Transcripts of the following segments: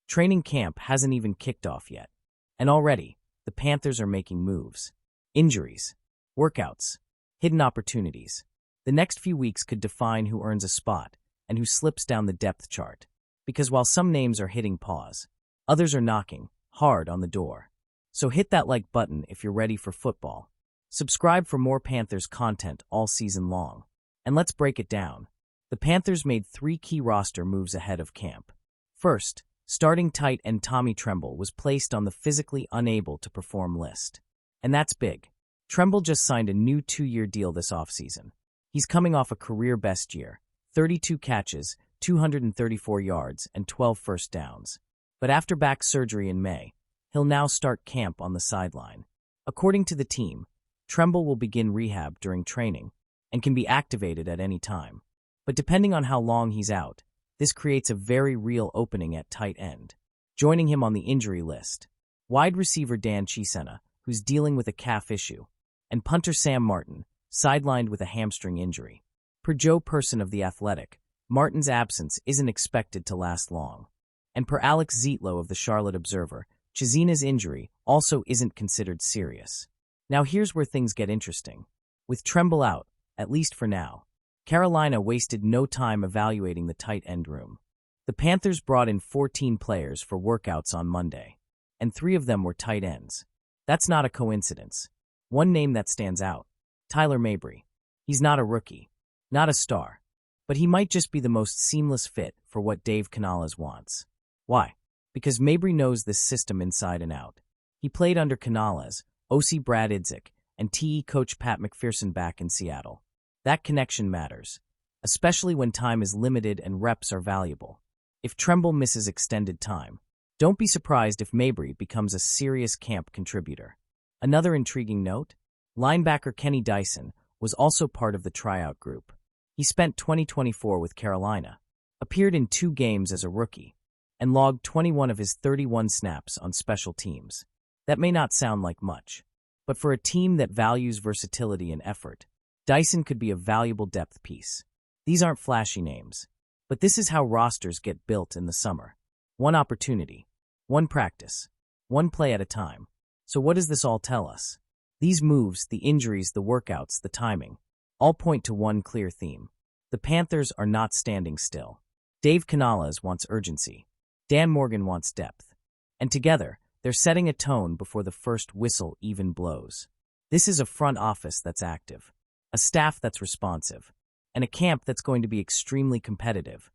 Training camp hasn't even kicked off yet. And already, the Panthers are making moves. Injuries, workouts, hidden opportunities. The next few weeks could define who earns a spot and who slips down the depth chart. Because while some names are hitting pause, others are knocking hard on the door. So hit that like button if you're ready for football. Subscribe for more Panthers content all season long. And let's break it down. The Panthers made 3 key roster moves ahead of camp. First, starting tight end Tommy Tremble was placed on the physically unable to perform list. And that's big. Tremble just signed a new 2-year deal this offseason. He's coming off a career-best year, 32 catches, 234 yards, and 12 first downs. But after back surgery in May, he'll now start camp on the sideline. According to the team, Tremble will begin rehab during training and can be activated at any time. But depending on how long he's out, this creates a very real opening at tight end. Joining him on the injury list, wide receiver Dan Chisena, who's dealing with a calf issue, and punter Sam Martin, sidelined with a hamstring injury. Per Joe Person of The Athletic, Martin's absence isn't expected to last long. And per Alex Zietlow of the Charlotte Observer, Chisena's injury also isn't considered serious. Now here's where things get interesting. With Tremble out, at least for now, Carolina wasted no time evaluating the tight end room. The Panthers brought in 14 players for workouts on Monday, and 3 of them were tight ends. That's not a coincidence. One name that stands out, Tyler Mabberry. He's not a rookie, not a star, but he might just be the most seamless fit for what Dave Canales wants. Why? Because Mabberry knows this system inside and out. He played under Canales, OC Brad Idzik, and TE coach Pat McPherson back in Seattle. That connection matters, especially when time is limited and reps are valuable. If Tremble misses extended time, don't be surprised if Mabberry becomes a serious camp contributor. Another intriguing note, linebacker Kenny Dyson was also part of the tryout group. He spent 2024 with Carolina, appeared in 2 games as a rookie, and logged 21 of his 31 snaps on special teams. That may not sound like much, but for a team that values versatility and effort, Dyson could be a valuable depth piece. These aren't flashy names, but this is how rosters get built in the summer. One opportunity, one practice, one play at a time. So what does this all tell us? These moves, the injuries, the workouts, the timing, all point to one clear theme. The Panthers are not standing still. Dave Canales wants urgency. Dan Morgan wants depth. And together, they're setting a tone before the first whistle even blows. This is a front office that's active, a staff that's responsive, and a camp that's going to be extremely competitive,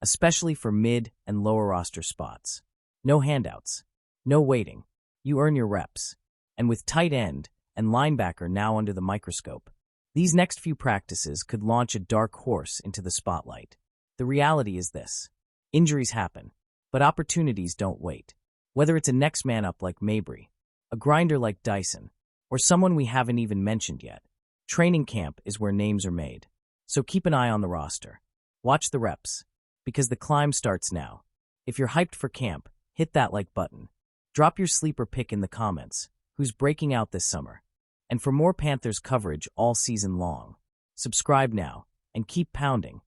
especially for mid and lower roster spots. No handouts, no waiting. You earn your reps. And with tight end and linebacker now under the microscope, these next few practices could launch a dark horse into the spotlight. The reality is this: injuries happen, but opportunities don't wait. Whether it's a next man up like Mabberry, a grinder like Dyson, or someone we haven't even mentioned yet, training camp is where names are made. So keep an eye on the roster. Watch the reps, because the climb starts now. If you're hyped for camp, hit that like button. Drop your sleeper pick in the comments. Who's breaking out this summer? And for more Panthers coverage all season long, subscribe now and keep pounding.